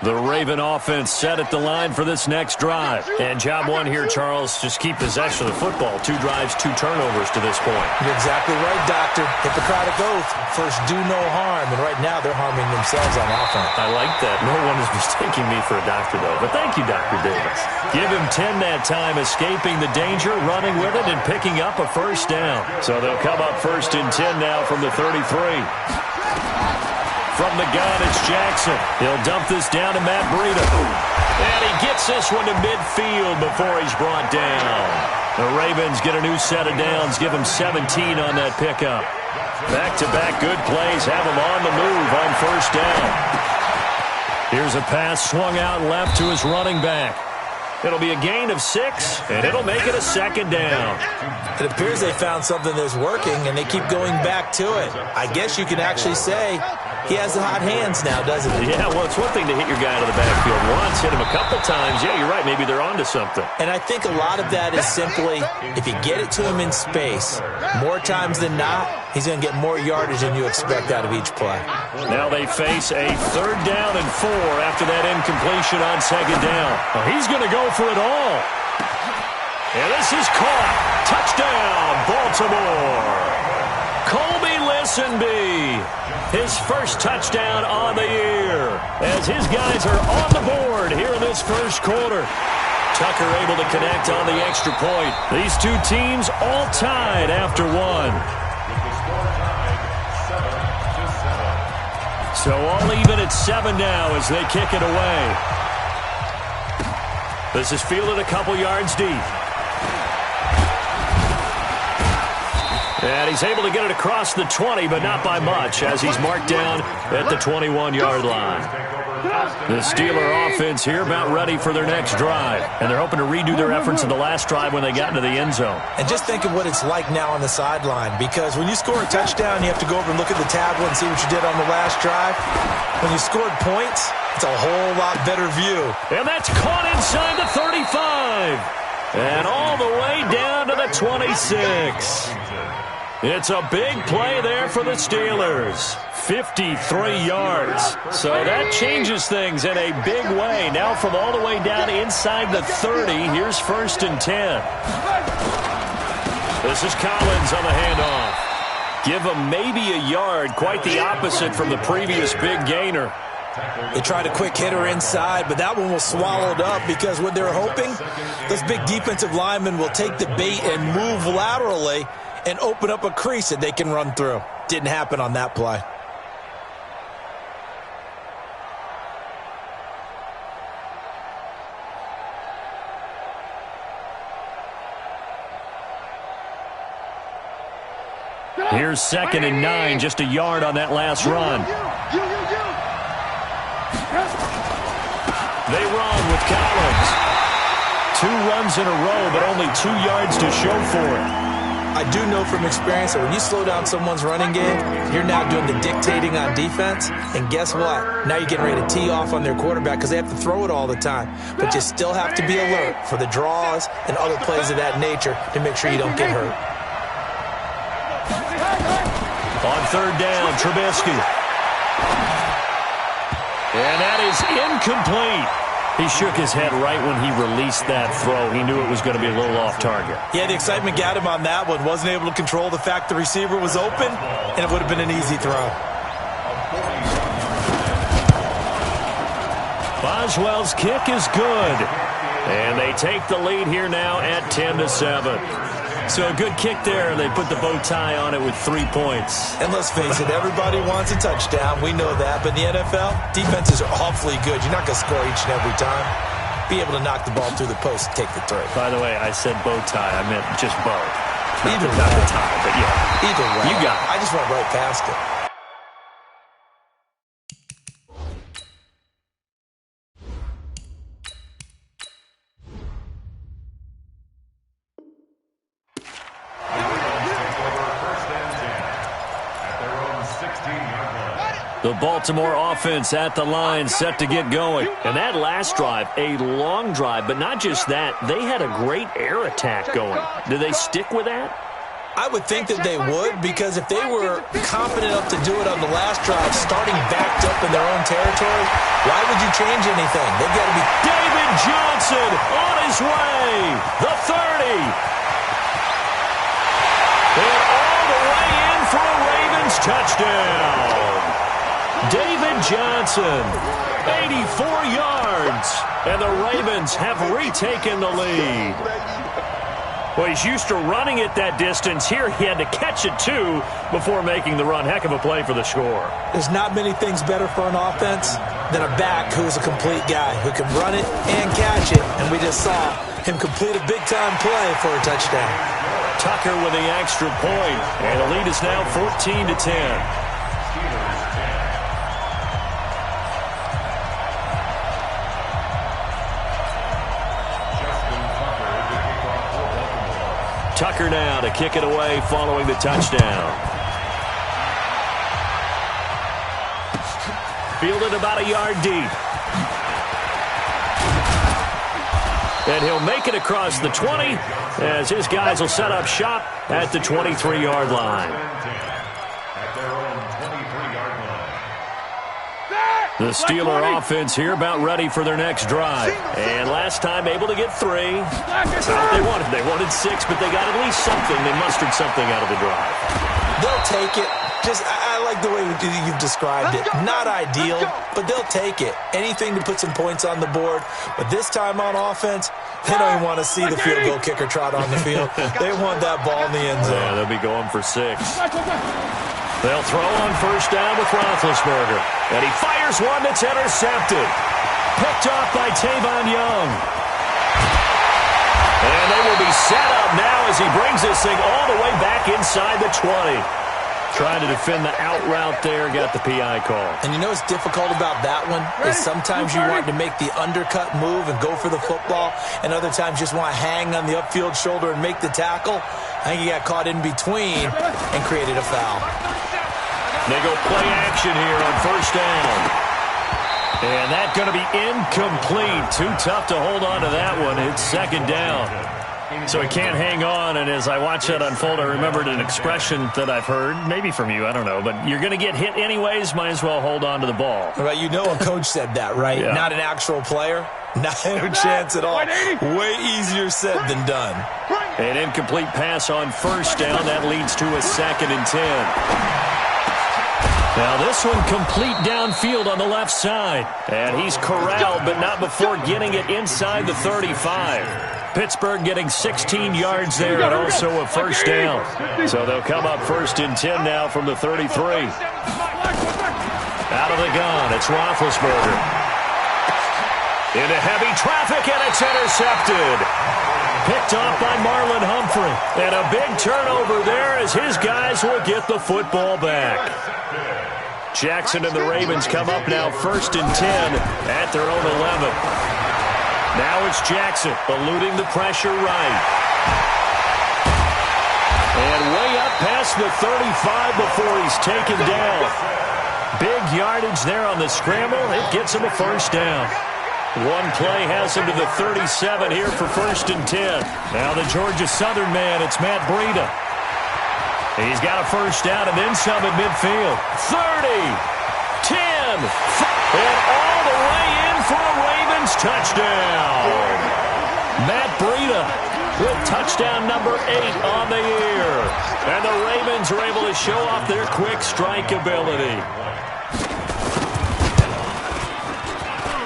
The Raven offense set at the line for this next drive. And job one here, Charles, just keep possession of the football. 2 drives, 2 turnovers to this point. You're exactly right, Doctor. Hippocratic oath. First, do no harm. And right now, they're harming themselves on offense. I like that. No one is mistaking me for a doctor, though. But thank you, Dr. Davis. Give him 10 that time, escaping the danger, running with it, and picking up a first down. So they'll come up 1st and 10 now from the 33. From the gun, it's Jackson. He'll dump this down to Matt Breida. And he gets this one to midfield before he's brought down. The Ravens get a new set of downs, give him 17 on that pickup. Back-to-back good plays have him on the move on 1st down. Here's a pass swung out left to his running back. It'll be a gain of 6, and it'll make it a 2nd down. It appears they found something that's working, and they keep going back to it. I guess you can actually say he has the hot hands now, doesn't he? Yeah, well, it's one thing to hit your guy out of the backfield once, hit him a couple times. Yeah, you're right. Maybe they're onto something. And I think a lot of that is simply if you get it to him in space, more times than not, he's going to get more yardage than you expect out of each play. Now they face a 3rd down and 4 after that incompletion on 2nd down. Well, he's going to go for it all. And this is caught. Touchdown, Baltimore. Colby Listenby. His first touchdown on the year as his guys are on the board here in this 1st quarter. Tucker able to connect on the extra point. These 2 teams all tied after 1. So all even at 7 now as they kick it away. This is fielded a couple yards deep. And he's able to get it across the 20, but not by much, as he's marked down at the 21-yard line. The Steeler offense here about ready for their next drive. And they're hoping to redo their efforts in the last drive when they got into the end zone. And just think of what it's like now on the sideline, because when you score a touchdown, you have to go over and look at the tablet and see what you did on the last drive. When you scored points, it's a whole lot better view. And that's caught inside the 35. And all the way down to the 26. It's a big play there for the Steelers. 53 yards. So that changes things in a big way. Now from all the way down inside the 30, here's 1st and 10. This is Collins on the handoff. Give him maybe a yard, quite the opposite from the previous big gainer. They tried a quick hitter inside, but that one was swallowed up because what they're hoping, this big defensive lineman will take the bait and move laterally and open up a crease that they can run through. Didn't happen on that play. Here's 2nd and 9, just a yard on that last run. They run with Collins. 2 runs in a row, but only 2 yards to show for it. I do know from experience that when you slow down someone's running game, you're now doing the dictating on defense. And guess what? Now you're getting ready to tee off on their quarterback because they have to throw it all the time. But you still have to be alert for the draws and other plays of that nature to make sure you don't get hurt. On 3rd down, Trubisky. And that is incomplete. He shook his head right when he released that throw. He knew it was going to be a little off target. Yeah, the excitement got him on that one. Wasn't able to control the fact the receiver was open, and it would have been an easy throw. Boswell's kick is good. And they take the lead here now at 10-7. So a good kick there, and they put the bow tie on it with 3 points. And let's face it, everybody wants a touchdown. We know that. But in the NFL, defenses are awfully good. You're not going to score each and every time. Be able to knock the ball through the post and take the 3. By the way, I said bow tie. I meant just bow. Not Either the tie, but yeah. Either way. You got it. I just went right past it. The Baltimore offense at the line, set to get going. And that last drive, a long drive, but not just that. They had a great air attack going. Do they stick with that? I would think that they would, because if they were confident enough to do it on the last drive, starting backed up in their own territory, why would you change anything? They've got to be... David Johnson on his way. The 30. And all the way in for a Ravens touchdown. David Johnson, 84 yards. And the Ravens have retaken the lead. Well, he's used to running it that distance. Here he had to catch it, too, before making the run. Heck of a play for the score. There's not many things better for an offense than a back who's a complete guy, who can run it and catch it. And we just saw him complete a big-time play for a touchdown. Tucker with the extra point, and the lead is now 14-10. Tucker now to kick it away following the touchdown. Fielded about a yard deep. And he'll make it across the 20 as his guys will set up shop at the 23-yard line. The Steeler offense here about ready for their next drive. And last time able to get 3. That's not what they wanted. They wanted 6, but they got at least something. They mustered something out of the drive. They'll take it. I like the way you've described it. Not ideal, but they'll take it. Anything to put some points on the board. But this time on offense, they don't even want to see the field goal kicker trot on the field. They want that ball in the end zone. Yeah, they'll be going for 6. They'll throw on first down with Roethlisberger. And he fires one that's intercepted. Picked off by Tavon Young. And they will be set up now as he brings this thing all the way back inside the 20. Trying to defend the out route there, got the PI call. And you know what's difficult about that one is sometimes you want to make the undercut move and go for the football, and other times just want to hang on the upfield shoulder and make the tackle. I think he got caught in between and created a foul. They go play action here on first down. And that's going to be incomplete. Too tough to hold on to that one. It's second down. So he can't hang on, and as I watch that unfold, I remembered an expression that I've heard, maybe from you, I don't know, but you're going to get hit anyways, might as well hold on to the ball. Right, you know a coach said that, right? Yeah. Not an actual player. Not a chance at all. Way easier said than done. An incomplete pass on first down. That leads to a 2nd and 10. Now this one complete downfield on the left side. And he's corralled, but not before getting it inside the 35. Pittsburgh getting 16 yards there and also a first down. So they'll come up 1st and 10 now from the 33. Out of the gun, it's Roethlisberger. Into heavy traffic, and it's intercepted. Picked off by Marlon Humphrey. And a big turnover there as his guys will get the football back. Jackson and the Ravens come up now 1st and 10 at their own 11. Now it's Jackson eluding the pressure right. And way up past the 35 before he's taken down. Big yardage there on the scramble. It gets him a first down. One play has him to the 37 here for 1st and 10. Now the Georgia Southern man, it's Matt Breida. He's got a first down and then some at midfield. 30, 10, and all the way in for a Ravens touchdown. Matt Breida with touchdown number 8 on the year. And the Ravens are able to show off their quick strike ability.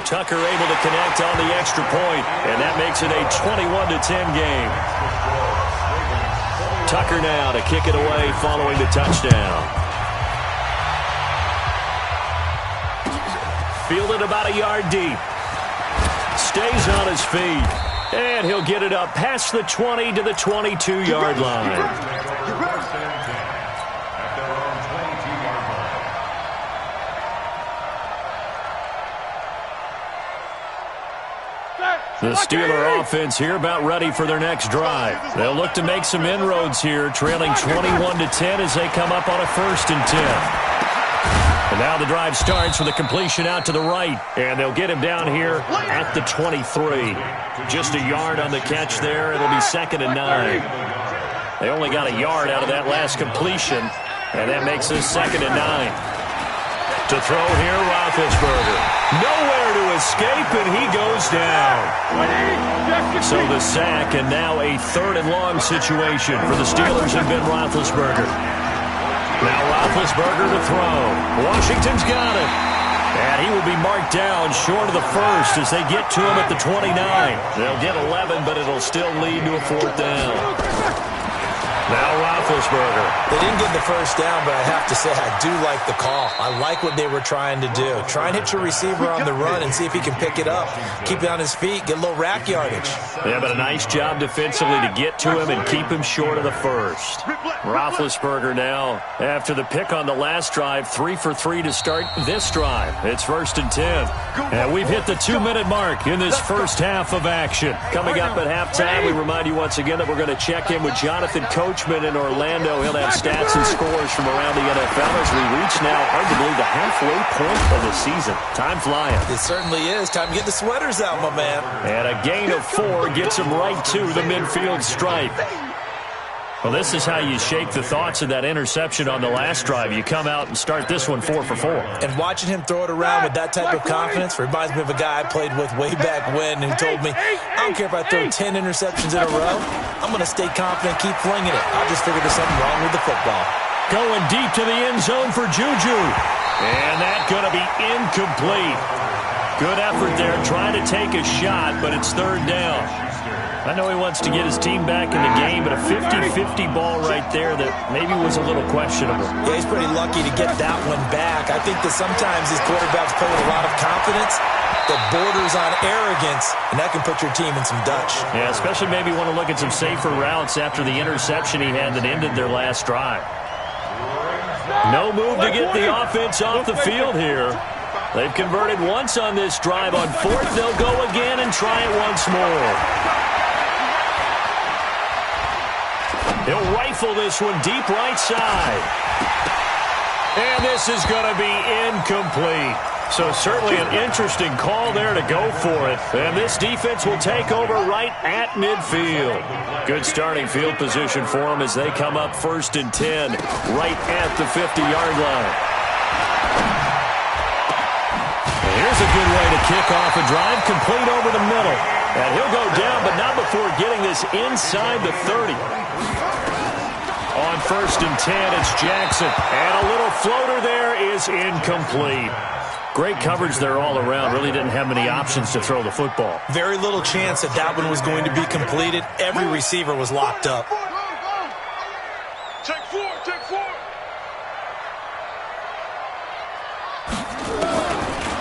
Tucker able to connect on the extra point, and that makes it a 21-10 game. Tucker now to kick it away following the touchdown. Fielded about a yard deep. Stays on his feet. And he'll get it up past the 20 to the 22-yard line. The Steeler offense here about ready for their next drive. They'll look to make some inroads here, trailing 21-10 as they come up on a 1st and 10. And now the drive starts with a completion out to the right. And they'll get him down here at the 23. Just a yard on the catch there. It'll be 2nd and 9. They only got a yard out of that last completion, and that makes this 2nd and 9. To throw here, Roethlisberger. Nowhere to escape, and he goes down. So the sack, and now a 3rd and long situation for the Steelers and Ben Roethlisberger. Now Roethlisberger to throw. Washington's got it. And he will be marked down short of the first as they get to him at the 29. They'll get 11, but it'll still lead to a 4th down. Now Roethlisberger. They didn't get the first down, but I have to say I do like the call. I like what they were trying to do. Try and hit your receiver on the run and see if he can pick it up. Keep it on his feet, get a little rack yardage. Yeah, but a nice job defensively to get to him and keep him short of the first. Roethlisberger now, after the pick on the last drive, 3 for 3 to start this drive. It's 1st and 10. And we've hit the 2-minute mark in this first half of action. Coming up at halftime, we remind you once again that we're going to check in with Jonathan Coachman in Orlando. He'll have stats and scores from around the NFL as we reach now, hard to believe, the halfway point of the season. Time flying. It certainly is. Time to get the sweaters out, my man. And a gain of 4 gets him right to the midfield stripe. Well, this is how you shake the thoughts of that interception on the last drive. You come out and start this one 4 for 4. And watching him throw it around with that type of confidence reminds me of a guy I played with way back when who told me, I don't care if I throw 10 interceptions in a row. I'm going to stay confident, keep flinging it. I just figured there's something wrong with the football. Going deep to the end zone for Juju. And that's going to be incomplete. Good effort there, trying to take a shot, but it's 3rd down. I know he wants to get his team back in the game, but a 50-50 ball right there that maybe was a little questionable. Yeah, he's pretty lucky to get that one back. I think that sometimes these quarterbacks play with a lot of confidence that borders on arrogance, and that can put your team in some Dutch. Yeah, especially maybe want to look at some safer routes after the interception he had that ended their last drive. No move to get the offense off the field here. They've converted once on this drive. On 4th, they'll go again and try it once more. He'll rifle this one deep right side. And this is going to be incomplete. So certainly an interesting call there to go for it. And this defense will take over right at midfield. Good starting field position for them as they come up 1st and 10 right at the 50-yard line. And here's a good way to kick off a drive, complete over the middle. And he'll go down, but not before getting this inside the 30. On 1st and 10, it's Jackson. And a little floater there is incomplete. Great coverage there all around. Really didn't have many options to throw the football. Very little chance that that one was going to be completed. Every receiver was locked up. Take 4, take 4.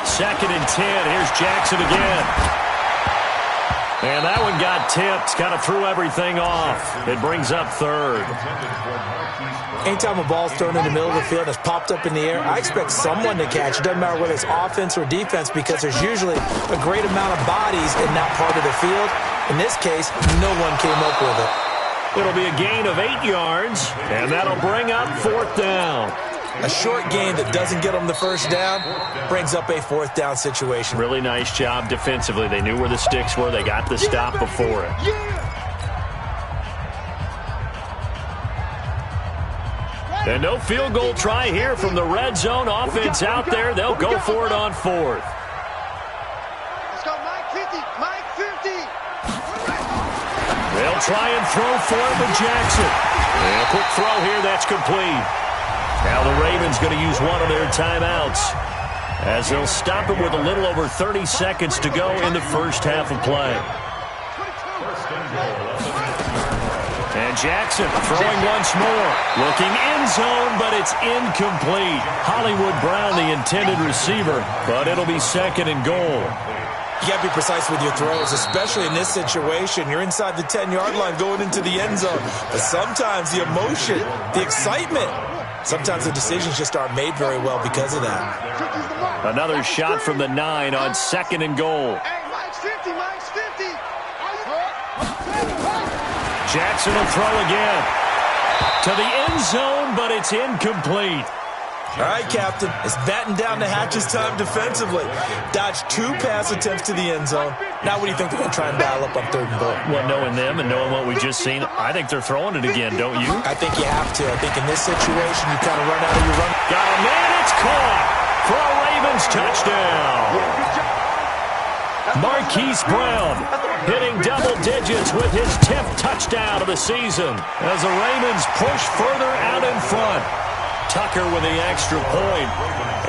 2nd and 10. Here's Jackson again. And that one got tipped. Kind of threw everything off. It brings up 3rd. Anytime a ball's thrown in the middle of the field and it's popped up in the air, I expect someone to catch. It doesn't matter whether it's offense or defense because there's usually a great amount of bodies in that part of the field. In this case, no one came up with it. It'll be a gain of 8 yards, and that'll bring up 4th down. A short gain that doesn't get them the first down brings up a 4th down situation. Really nice job defensively. They knew where the sticks were. They got the stop before it. And no field goal try here from the red zone. Offense out there. They'll go for it on 4th. Let's go, Mike 50, Mike 50. They'll try and throw for it with Jackson. And a quick throw here. That's complete. Now the Ravens going to use one of their timeouts as they'll stop him with a little over 30 seconds to go in the first half of play. And Jackson throwing once more. Looking end zone, but it's incomplete. Hollywood Brown, the intended receiver, but it'll be 2nd and goal. You got to be precise with your throws, especially in this situation. You're inside the 10-yard line going into the end zone. But sometimes the emotion, the excitement, sometimes the decisions just aren't made very well because of that. Another shot from the 9 on 2nd and goal. Hey, Mike's 50, Mike's 50. Jackson will throw again. To the end zone, but it's incomplete. All right, Captain. It's batten down the hatches time defensively. Dodged 2 pass attempts to the end zone. Now what do you think they're going to try and dial up on 3rd and goal? Well, knowing them and knowing what we just seen, I think they're throwing it again, don't you? I think you have to. I think in this situation, you kind of run out of your run. Got a man, it's caught for a Ravens touchdown. Marquise Brown hitting double digits with his 10th touchdown of the season as the Ravens push further out in front. Tucker with the extra point,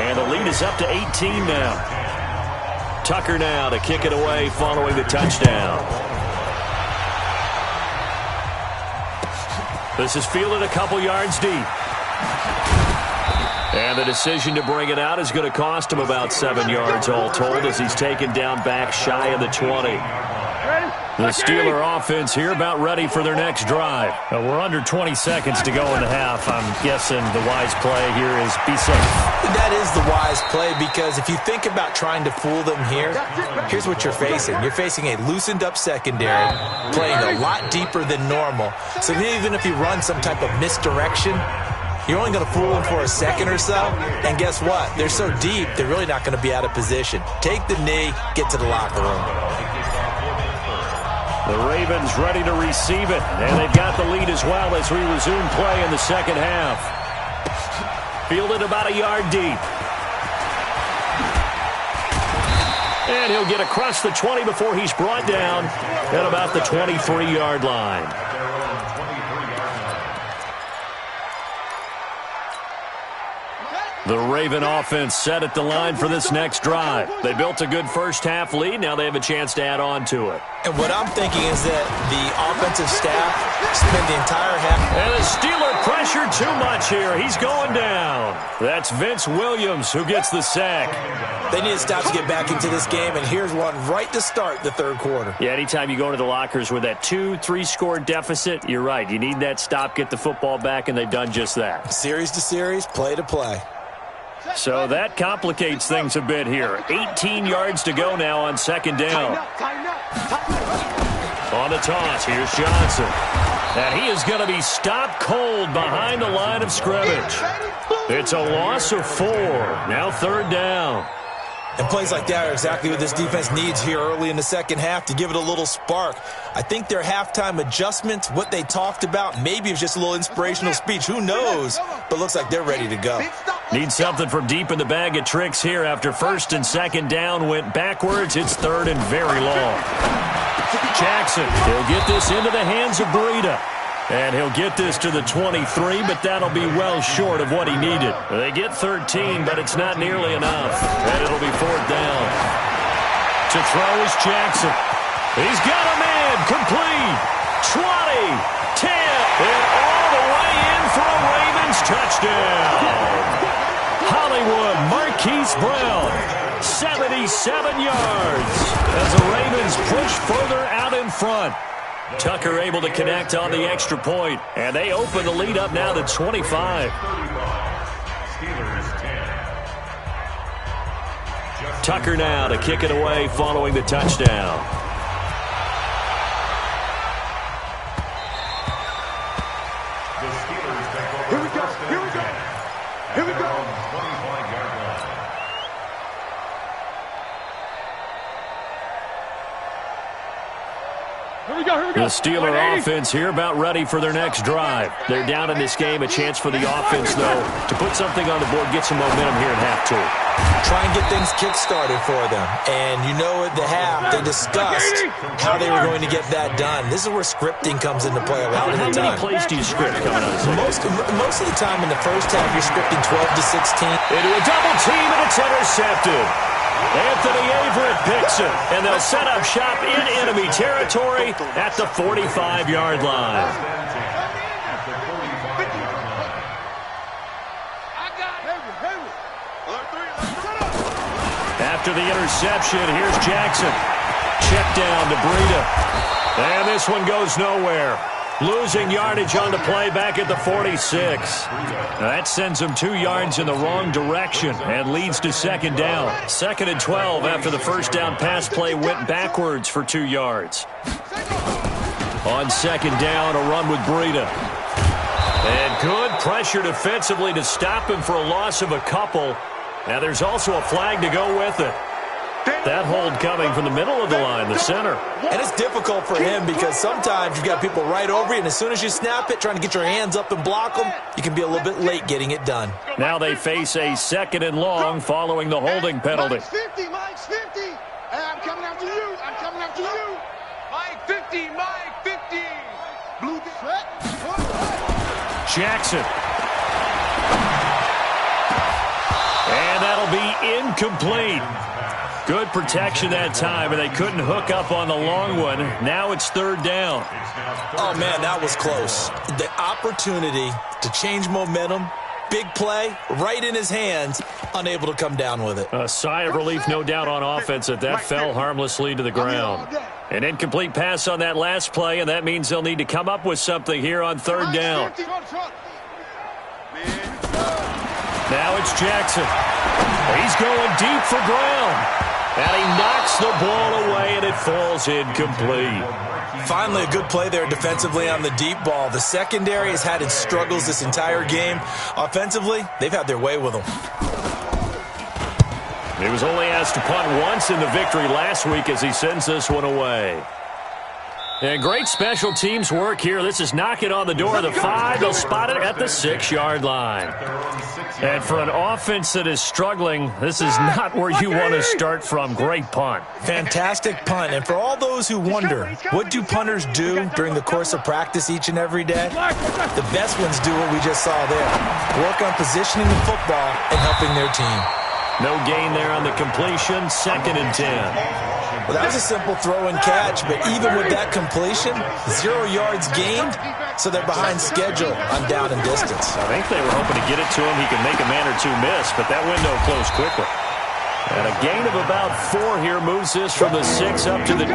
and the lead is up to 18 now. Tucker now to kick it away following the touchdown. This is fielded a couple yards deep. And the decision to bring it out is going to cost him about 7 yards all told as he's taken down back shy of the 20. The Steeler offense here about ready for their next drive. We're under 20 seconds to go in the half. I'm guessing the wise play here is be safe. That is the wise play because if you think about trying to fool them here, here's what you're facing. You're facing a loosened up secondary, playing a lot deeper than normal. So even if you run some type of misdirection, you're only going to fool them for a second or so. And guess what? They're so deep, they're really not going to be out of position. Take the knee, get to the locker room. The Ravens ready to receive it, and they've got the lead as well as we resume play in the second half. Fielded about a yard deep. And he'll get across the 20 before he's brought down at about the 23-yard line. The Raven offense set at the line for this next drive. They built a good first-half lead. Now they have a chance to add on to it. And what I'm thinking is that the offensive staff spent the entire half. And the Steeler pressure too much here. He's going down. That's Vince Williams who gets the sack. They need to stop to get back into this game, and here's one right to start the 3rd quarter. Yeah, anytime you go to the lockers with that 2-3 score deficit, you're right. You need that stop, get the football back, and they've done just that. Series to series, play to play. So that complicates things a bit here. 18 yards to go now on 2nd down. On the toss, here's Johnson. And he is going to be stopped cold behind the line of scrimmage. It's a loss of 4. Now 3rd down. And plays like that are exactly what this defense needs here early in the second half to give it a little spark. I think their halftime adjustment, what they talked about, maybe it's just a little inspirational speech. Who knows? But looks like they're ready to go. Need something from deep in the bag of tricks here after 1st and 2nd down went backwards. It's 3rd and very long. Jackson, he'll get this into the hands of Breida. And he'll get this to the 23, but that'll be well short of what he needed. They get 13, but it's not nearly enough. And it'll be 4th down. To throw is Jackson. He's got a man, complete. 20, 10, and all the way in for a Ravens touchdown. Hollywood, Marquise Brown, 77 yards as the Ravens push further out in front. Tucker able to connect on the extra point, and they open the lead up now to 25. Tucker now to kick it away following the touchdown. Here we go. Here we go. Here we go. The Steeler offense here about ready for their next drive. They're down in this game. A chance for the offense, though, to put something on the board, get some momentum here in half 2. Try and get things kick-started for them. And you know at the half, they discussed how they were going to get that done. This is where scripting comes into play a lot of the time. How many plays do you script coming out of this? Most of the time in the first half, you're scripting 12 to 16. Into a double team, and it's intercepted. Anthony Averett picks it, and they'll set up shop in enemy territory at the 45-yard line. After the interception, here's Jackson. Check down to Breida. And this one goes nowhere. Losing yardage on the play back at the 46. That sends them 2 yards in the wrong direction and leads to 2nd down. 2nd and 12 after the first down pass play went backwards for 2 yards. On 2nd down, a run with Breida. And good pressure defensively to stop him for a loss of a couple. Now there's also a flag to go with it. That hold coming from the middle of the line, the center. And it's difficult for him because sometimes you've got people right over you, and as soon as you snap it, trying to get your hands up and block them, you can be a little bit late getting it done. Now they face a 2nd and long following the holding penalty. Mike's 50, Mike's 50. Hey, I'm coming after you. I'm coming after you. Mike 50, Mike 50. Blue sweat. Jackson. And that'll be incomplete. Good protection that time, and they couldn't hook up on the long one. Now it's 3rd down. Oh, man, that was close. The opportunity to change momentum, big play, right in his hands, unable to come down with it. A sigh of relief, no doubt, on offense that fell harmlessly to the ground. An incomplete pass on that last play, and that means they'll need to come up with something here on 3rd down. Now it's Jackson. He's going deep for ground. And he knocks the ball away, and it falls incomplete. Finally, a good play there defensively on the deep ball. The secondary has had its struggles this entire game. Offensively, they've had their way with them. He was only asked to punt once in the victory last week as he sends this one away. And great special teams work here. This is knocking on the door of the 5. They'll spot it at the 6-yard line. And for an offense that is struggling, this is not where you want to start from. Great punt. Fantastic punt. And for all those who wonder, what do punters do during the course of practice each and every day? The best ones do what we just saw there. Work on positioning the football and helping their team. No gain there on the completion. 2nd and 10. Well, that was a simple throw and catch, but even with that completion, 0 yards gained, so they're behind schedule on down and distance. I think they were hoping to get it to him. He could make a man or two miss, but that window closed quickly. And a gain of about 4 here moves this from the 6 up to the 10.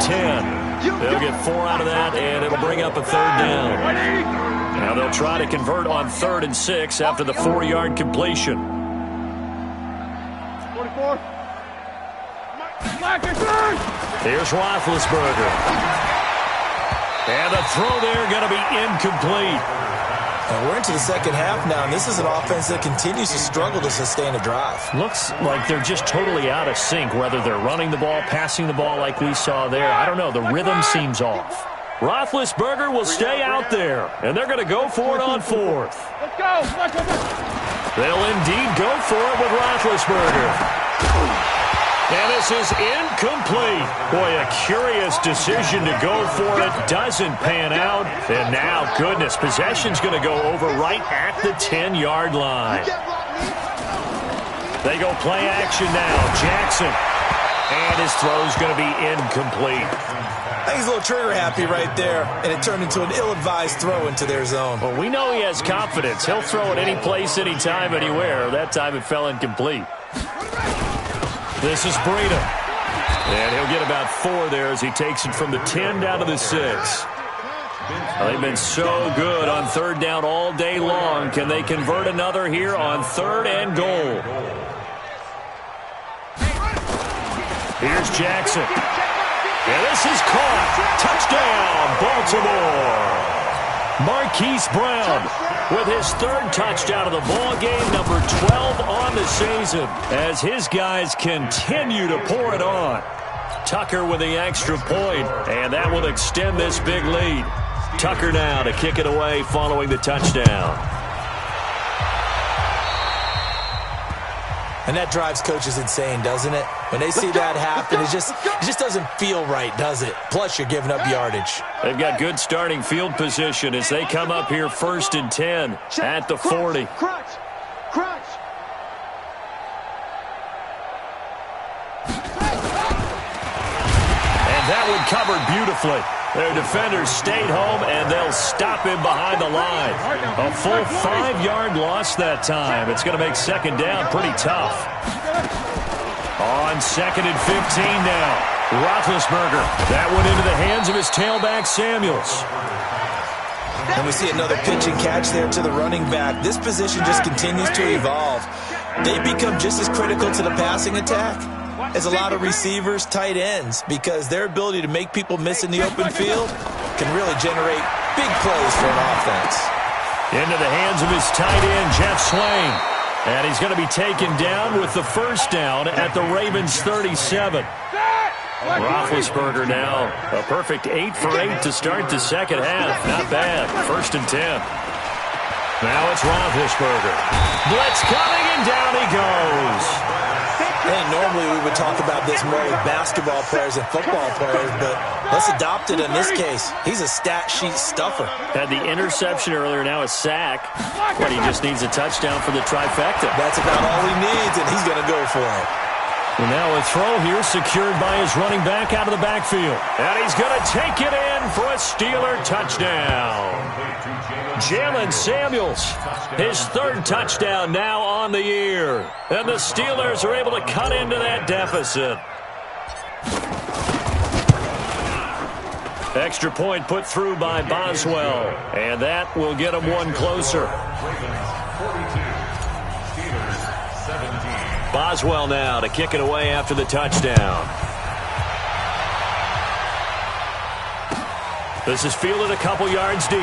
They'll get 4 out of that, and it'll bring up a 3rd down. Now they'll try to convert on 3rd and 6 after the 4-yard completion. 44. Here's Roethlisberger. And the throw there going to be incomplete. And we're into the second half now, and this is an offense that continues to struggle to sustain a drive. Looks like they're just totally out of sync, whether they're running the ball, passing the ball like we saw there. I don't know. The rhythm seems off. Roethlisberger will stay out there, and they're going to go for it on 4th. Let's go. They'll indeed go for it with Roethlisberger. And this is incomplete. Boy, a curious decision to go for it. Doesn't pan out. And now, goodness, possession's going to go over right at the 10-yard line. They go play action now. Jackson. And his throw's going to be incomplete. I think he's a little trigger happy right there, and it turned into an ill-advised throw into their zone. Well, we know he has confidence. He'll throw it any place, anytime, anywhere. That time it fell incomplete. This is Breida. And he'll get about 4 there as he takes it from the 10 down to the 6. Well, they've been so good on 3rd down all day long. Can they convert another here on 3rd and goal? Here's Jackson. And this is caught. Touchdown, Baltimore. Marquise Brown with his 3rd touchdown of the ball game, number 12 on the season, as his guys continue to pour it on. Tucker with the extra point, and that will extend this big lead. Tucker now to kick it away following the touchdown. And that drives coaches insane, doesn't it? When they see that happen, it just doesn't feel right, does it? Plus, you're giving up yardage. They've got good starting field position as they come up here 1st and 10 at the 40. Crutch. And that one covered beautifully. Their defenders stayed home, and they'll stop him behind the line. A full 5-yard loss that time. It's going to make 2nd down pretty tough. On 2nd and 15 now. Roethlisberger. That one into the hands of his tailback, Samuels. And we see another pitch and catch there to the running back. This position just continues to evolve. They become just as critical to the passing attack as a lot of receivers, tight ends, because their ability to make people miss in the open field can really generate big plays for an offense. Into the hands of his tight end, Jeff Swain. And he's going to be taken down with the first down at the Ravens' 37. Roethlisberger now a perfect 8 for 8 to start the second half. Not bad. 1st and 10. Now it's Roethlisberger. Blitz coming, and down he goes. Hey, normally we would talk about this more with basketball players and football players, but let's adopt it in this case. He's a stat sheet stuffer. Had the interception earlier, now a sack. But he just needs a touchdown for the trifecta. That's about all he needs, and he's going to go for it. And now a throw here secured by his running back out of the backfield. And he's going to take it in for a Steeler touchdown. Jalen Samuels, his 3rd touchdown now on the year. And the Steelers are able to cut into that deficit. Extra point put through by Boswell. And that will get him one closer. Boswell now to kick it away after the touchdown. This is fielded a couple yards deep.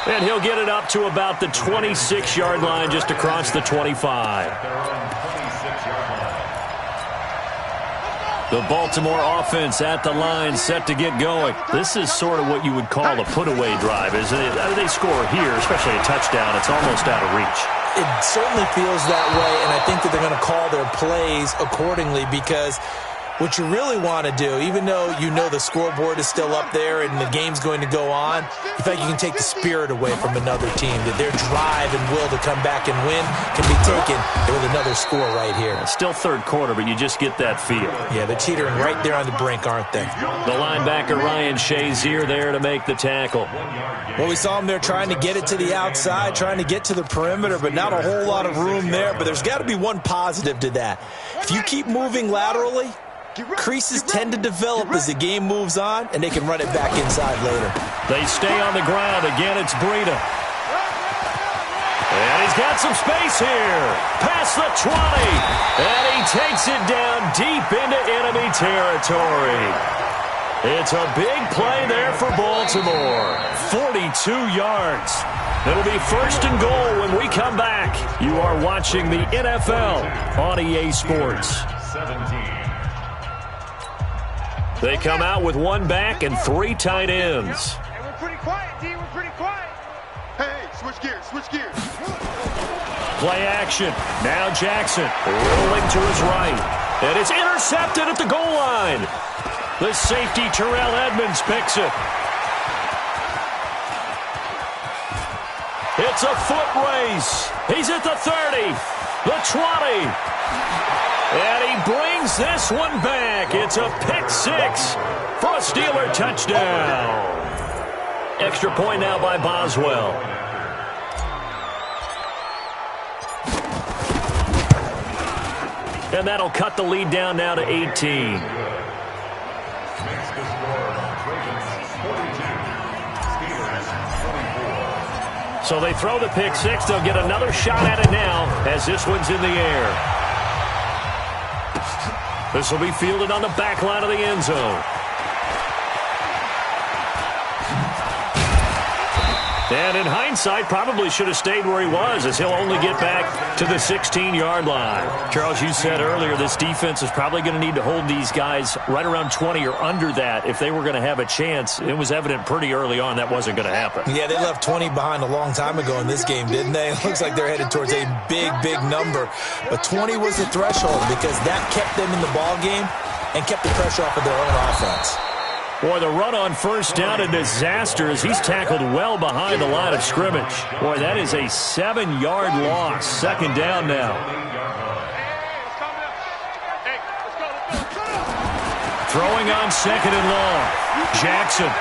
And he'll get it up to about the 26-yard line just across the 25. The Baltimore offense at the line set to get going. This is sort of what you would call a put-away drive, isn't it? They score here, especially a touchdown. It's almost out of reach. It certainly feels that way, and I think that they're going to call their plays accordingly because what you really want to do, even though you know the scoreboard is still up there and the game's going to go on, you feel like you can take the spirit away from another team, that their drive and will to come back and win can be taken with another score right here. It's still 3rd quarter, but you just get that feel. Yeah, they're teetering right there on the brink, aren't they? The linebacker, Ryan Shazier, there to make the tackle. Well, we saw him there trying to get it to the outside, trying to get to the perimeter, but not a whole lot of room there. But there's got to be one positive to that. If you keep moving laterally, creases tend to develop as the game moves on, and they can run it back inside later. They stay on the ground. Again, it's Breida. And he's got some space here. Past the 20. And he takes it down deep into enemy territory. It's a big play there for Baltimore. 42 yards. It'll be 1st and goal when we come back. You are watching the NFL on EA Sports. 17. They come out with 1 back and 3 tight ends. Hey, we're pretty quiet, D. We're pretty quiet. Hey, switch gears, switch gears. Play action. Now Jackson rolling to his right. And it's intercepted at the goal line. The safety, Terrell Edmonds, picks it. It's a foot race. He's at the 30, the 20. And he brings this one back. It's a pick 6 for a Steeler touchdown. Extra point now by Boswell. And that'll cut the lead down now to 18. So they throw the pick 6. They'll get another shot at it now as this one's in the air. This will be fielded on the back line of the end zone. And in hindsight, probably should have stayed where he was, as he'll only get back to the 16-yard line. Charles, you said earlier this defense is probably going to need to hold these guys right around 20 or under that if they were going to have a chance. It was evident pretty early on that wasn't going to happen. Yeah, they left 20 behind a long time ago in this game, didn't they? It looks like they're headed towards a big, big number. But 20 was the threshold because that kept them in the ball game and kept the pressure off of their own offense. Boy, the run on 1st down, a disaster as he's tackled well behind the line of scrimmage. Boy, that is a 7-yard loss. 2nd down now. Throwing on 2nd and long. Jackson.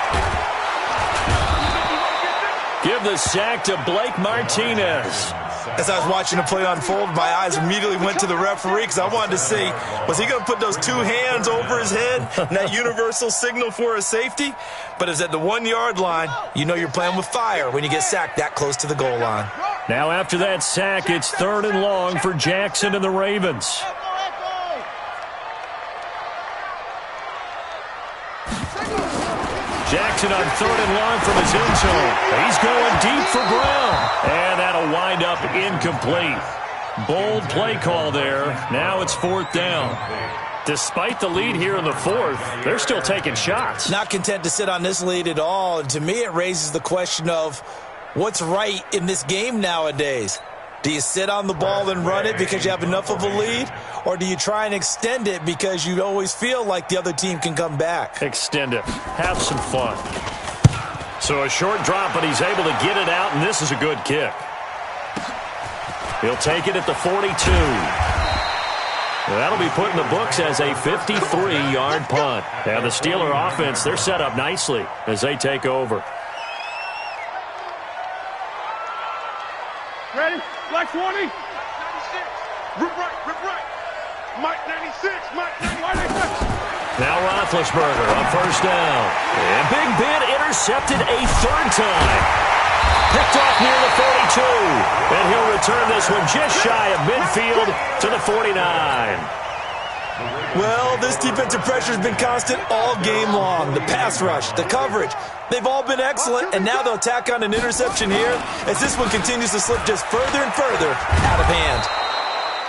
Give the sack to Blake Martinez. As I was watching the play unfold, my eyes immediately went to the referee because I wanted to see, was he going to put those 2 hands over his head and that universal signal for a safety? But it's at the 1-yard line. You know you're playing with fire when you get sacked that close to the goal line. Now after that sack, it's 3rd and long for Jackson and the Ravens. Jackson on 3rd and long from his end zone. He's going deep for Brown. And that'll wind up incomplete. Bold play call there. Now it's 4th down. Despite the lead here in the 4th, they're still taking shots. Not content to sit on this lead at all. And to me, it raises the question of what's right in this game nowadays. Do you sit on the ball and run it because you have enough of a lead? Or do you try and extend it because you always feel like the other team can come back? Extend it. Have some fun. So a short drop, but he's able to get it out, and this is a good kick. He'll take it at the 42. That'll be put in the books as a 53-yard punt. And the Steeler offense, they're set up nicely as they take over. Ready? Black 20. 96. Rip right. Mike 96. Mike 96. Now Roethlisberger on 1st down. And Big Ben intercepted a 3rd time. Picked off near the 42. And he'll return this one just shy of midfield to the 49. Well, this defensive pressure has been constant all game long. The pass rush, the coverage, they've all been excellent, and now they'll tack on an interception here as this one continues to slip just further and further out of hand.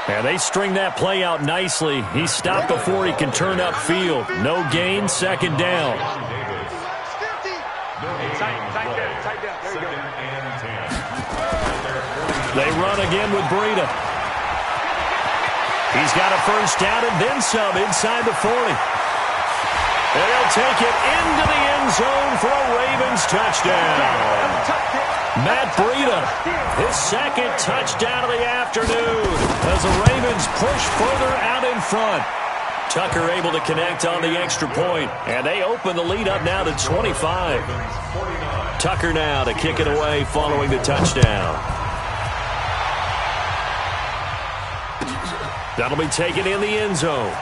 And they string that play out nicely. He's stopped before he can turn upfield. No gain, 2nd down. They run again with Breida. He's got a 1st down and then some inside the 40. And he'll take it into the end zone for a Ravens touchdown. Matt Breida, his 2nd touchdown of the afternoon as the Ravens push further out in front. Tucker able to connect on the extra point, and they open the lead up now to 25. Tucker now to kick it away following the touchdown. That'll be taken in the end zone.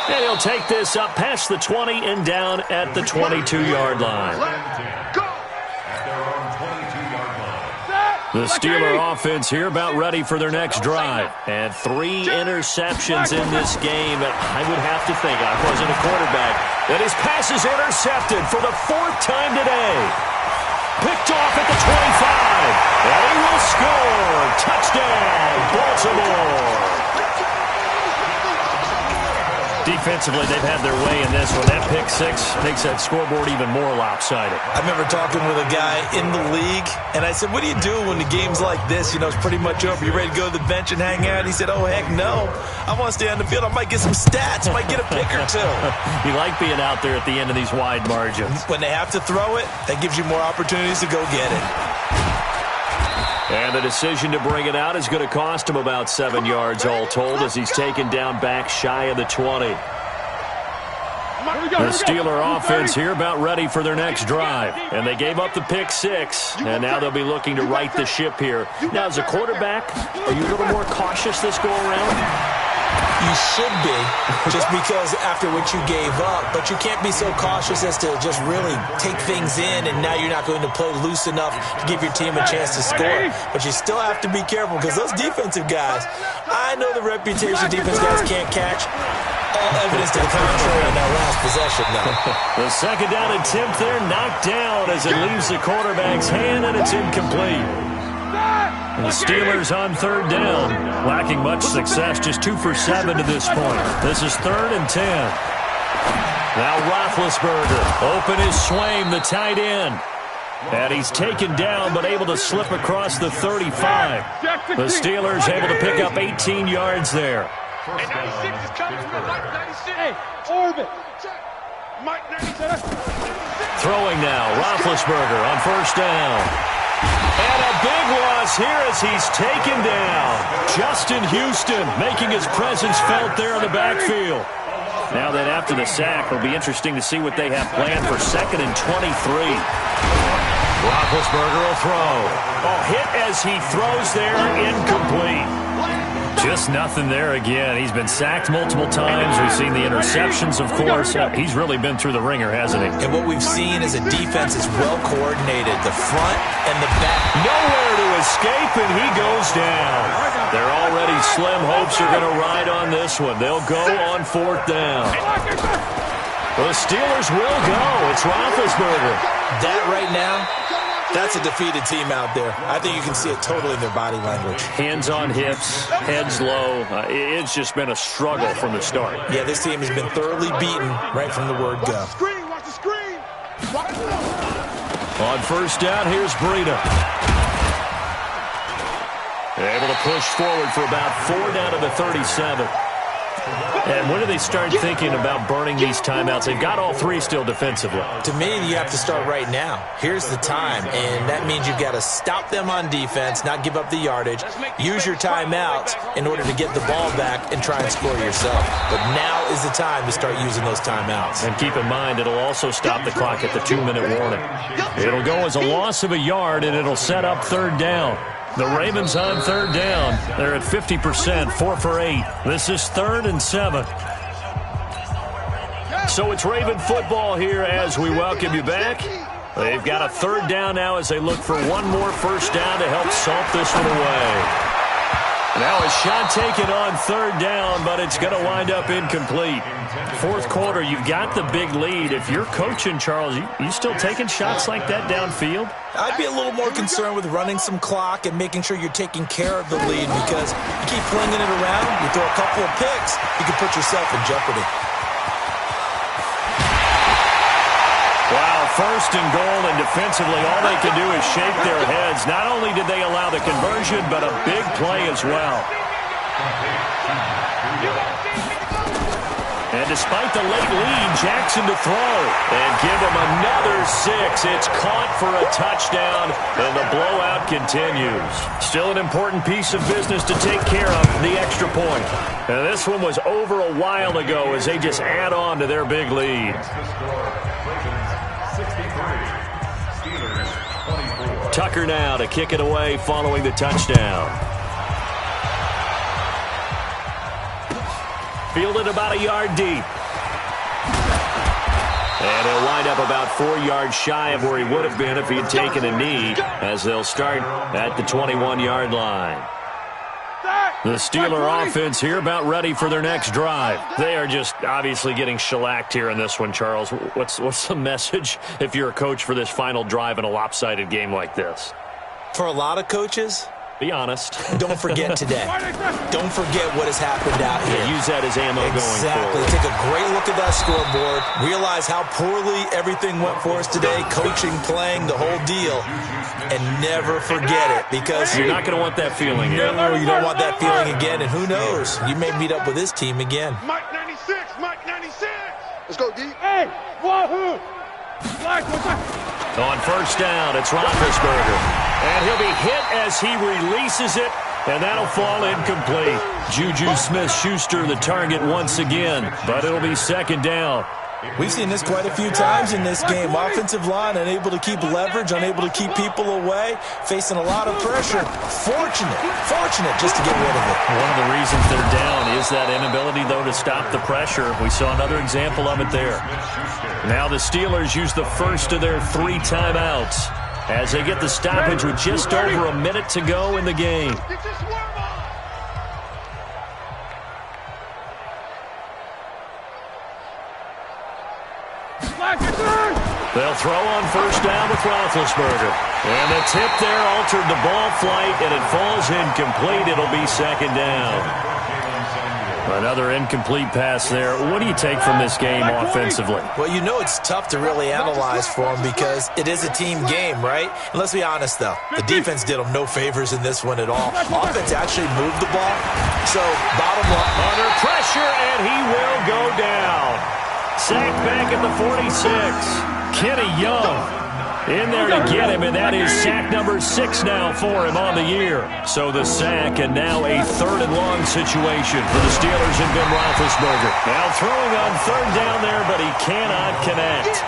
And he'll take this up past the 20 and down at the 22-yard line. The Steeler offense here about ready for their next drive. And 3 interceptions in this game. I would have to think, I wasn't a quarterback, that his pass is intercepted for the 4th time today. Picked off at the 25. And he will score. Touchdown, Baltimore. Defensively, they've had their way in this one. That pick 6 makes that scoreboard even more lopsided. I remember talking with a guy in the league, and I said, what do you do when the game's like this? You know, it's pretty much over. You ready to go to the bench and hang out? He said, oh, heck no. I want to stay on the field. I might get some stats. I might get a pick or 2. You like being out there at the end of these wide margins. When they have to throw it, that gives you more opportunities to go get it. And the decision to bring it out is going to cost him about 7 yards all told as he's taken down back shy of the 20. The Steeler offense here about ready for their next drive. And they gave up the pick 6, and now they'll be looking to right the ship here. Now, as a quarterback, are you a little more cautious this go-around? You should be, just because after what you gave up. But you can't be so cautious as to just really take things in, and now you're not going to play loose enough to give your team a chance to score. But you still have to be careful because those defensive guys, I know the reputation defense guys can't catch. All evidence to the contrary on that last possession, though. The 2nd down attempt there knocked down as it leaves the quarterback's hand, and it's incomplete. And the Steelers on 3rd down, lacking much success, just 2 for 7 to this point. This is 3rd and 10. Now Roethlisberger, open is Swaim, the tight end. And he's taken down, but able to slip across the 35. The Steelers able to pick up 18 yards there. And 96 is coming from the right. 96. Hey, orbit. Mike 96. Throwing now, Roethlisberger on 1st down. And a big loss here as he's taken down. Justin Houston making his presence felt there in the backfield. Now that after the sack, it'll be interesting to see what they have planned for 2nd and 23. Roethlisberger will throw. Oh, hit as he throws there, incomplete. Just nothing there again. He's been sacked multiple times. We've seen the interceptions, of course. He's really been through the ringer, hasn't he? And what we've seen is a defense is well coordinated. The front and the back. Nowhere to escape, and he goes down. They're already slim hopes are going to ride on this one. They'll go on 4th down. The Steelers will go. It's Roethlisberger. That right now, that's a defeated team out there. I think you can see it totally in their body language. Hands on hips, heads low. It's just been a struggle from the start. Yeah, this team has been thoroughly beaten right from the word go. Watch the screen. On first down, here's Breida. Able to push forward for about 4 down to the 37. And when do they start thinking about burning these timeouts? They've got all 3 still defensively. To me, you have to start right now. Here's the time, and that means you've got to stop them on defense, not give up the yardage, use your timeouts in order to get the ball back and try and score yourself. But now is the time to start using those timeouts. And keep in mind, it'll also stop the clock at the 2-minute warning. It'll go as a loss of a yard, and it'll set up 3rd down. The Ravens on 3rd down. They're at 50%, 4 for 8. This is 3rd and 7. So it's Raven football here as we welcome you back. They've got a 3rd down now as they look for one more first down to help salt this one away. Now a shot taken on 3rd down, but it's going to wind up incomplete. 4th quarter, you've got the big lead. If you're coaching, Charles, you still taking shots like that downfield? I'd be a little more concerned with running some clock and making sure you're taking care of the lead, because you keep flinging it around, you throw a couple of picks, you can put yourself in jeopardy. Wow, 1st and goal, and defensively all they can do is shake their heads. Not only did they allow the conversion, but a big play as well. And despite the late lead, Jackson to throw. And give him another 6. It's caught for a touchdown, and the blowout continues. Still an important piece of business to take care of, the extra point. And this one was over a while ago as they just add on to their big lead. Tucker now to kick it away following the touchdown. Fielded about a yard deep. And he'll wind up about 4 yards shy of where he would have been if he had taken a knee, as they'll start at the 21-yard line. The Steeler offense here about ready for their next drive. They are just obviously getting shellacked here in this one, Charles. What's the message if you're a coach for this final drive in a lopsided game like this? For a lot of coaches, be honest. Don't forget today. Don't forget what has happened out here. Yeah, use that as ammo going forward. Exactly. Take a great look at that scoreboard. Realize how poorly everything went for us today. Coaching, playing, the whole deal. And never forget it, because you're not going to want that feeling again. No, you don't want that feeling again. And who knows? You may meet up with this team again. Mike 96. Mike 96. Let's go, D. Hey, wahoo! On first down, it's Roethlisberger. And he'll be hit as he releases it, and that'll fall incomplete. Juju Smith-Schuster the target once again, but it'll be 2nd down. We've seen this quite a few times in this game. Offensive line unable to keep leverage, unable to keep people away, facing a lot of pressure. Fortunate just to get rid of it. One of the reasons they're down is that inability, though, to stop the pressure. We saw another example of it there. Now the Steelers use the first of their 3 timeouts as they get the stoppage with just over a minute to go in the game. They'll throw on first down with Roethlisberger. And the tip there altered the ball flight, and it falls incomplete. It'll be 2nd down. Another incomplete pass there. What do you take from this game offensively? Well, you know it's tough to really analyze for them because it is a team game, right? And let's be honest, though. The defense did them no favors in this one at all. Offense actually moved the ball. So, bottom line. Under pressure, and he will go down. Sacked back at the 46. Kenny Young in there to get him, and that is sack number 6 now for him on the year. So the sack, and now a 3rd and long situation for the Steelers and Ben Roethlisberger. Now throwing on 3rd down there, but he cannot connect.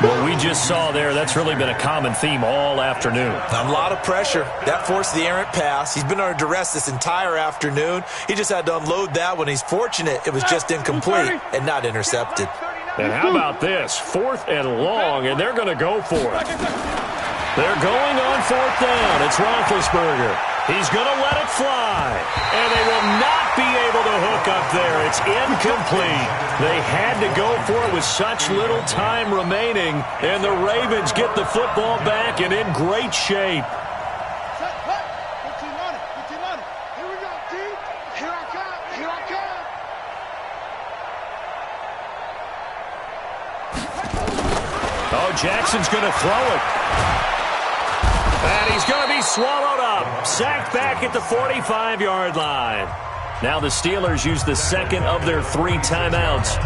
What we just saw there, that's really been a common theme all afternoon. A lot of pressure. That forced the errant pass. He's been under duress this entire afternoon. He just had to unload that when he's fortunate it was just incomplete and not intercepted. And how about this? 4th and long, and they're going to go for it. They're going on 4th down. It's Roethlisberger. He's going to let it fly. And they will not be able to hook up there. It's It's incomplete. They had to go for it with such little time remaining, and the Ravens get the football back and in great shape. Oh, Jackson's going to throw it. And he's going to be swallowed up. Sacked back at the 45-yard line. Now the Steelers use the second of their 3 timeouts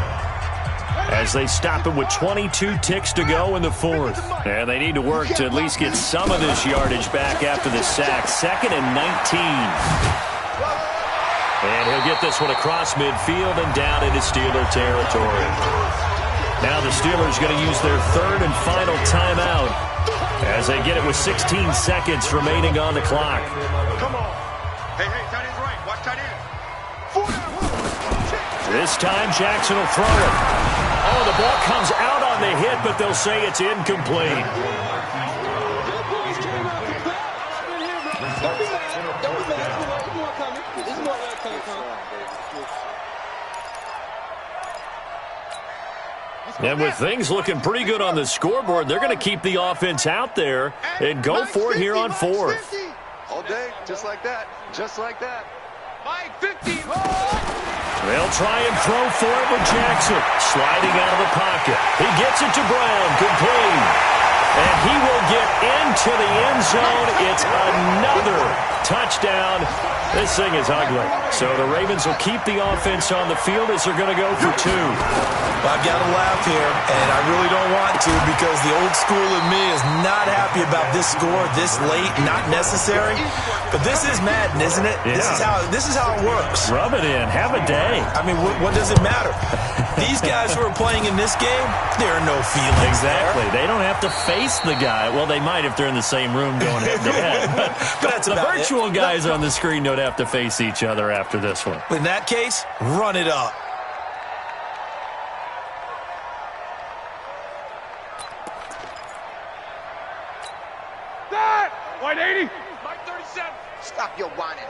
as they stop it with 22 ticks to go in the fourth. And they need to work to at least get some of this yardage back after the sack. 2nd and 19. And he'll get this one across midfield and down into Steeler territory. Now the Steelers going to use their 3rd and final timeout as they get it with 16 seconds remaining on the clock. Come on. Hey, tight end's right. Watch tight end. This time Jackson will throw it. Oh, the ball comes out on the hit, but they'll say it's incomplete. And with things looking pretty good on the scoreboard, they're going to keep the offense out there and go for it here on 4th. All day, just like that. Just like that. Mike, 50. They'll try and throw for it with Jackson. Sliding out of the pocket. He gets it to Brown. Complete. And he will get into the end zone. It's another touchdown. This thing is ugly. So the Ravens will keep the offense on the field as they're going to go for 2. Well, I've got to laugh here, and I really don't want to because the old school in me is not happy about this score this late, not necessary. But this is Madden, isn't it? Yeah. This is how it works. Rub it in. Have a day. I mean, what does it matter? These guys who are playing in this game, there are no feelings Exactly. there. They don't have to face the guy. Well, they might if they're in the same room going head-to-head. But that's the about virtual it. guys on the screen don't have to face each other after this one. In that case, run it up. That! 180. Mike 37. Stop your whining.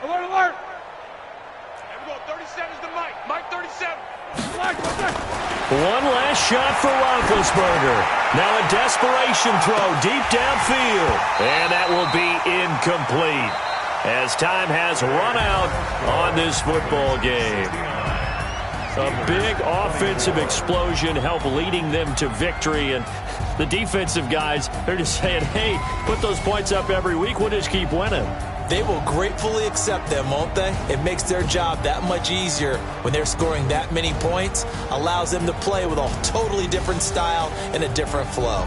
Alert, alert. There we go. 37's the Mike. Mike 37. One last shot for Roethlisberger. Now a desperation throw deep downfield. And that will be incomplete as time has run out on this football game. A big offensive explosion helped leading them to victory. And the defensive guys, they're just saying, hey, put those points up every week. We'll just keep winning. They will gratefully accept them, won't they? It makes their job that much easier when they're scoring that many points. Allows them to play with a totally different style and a different flow.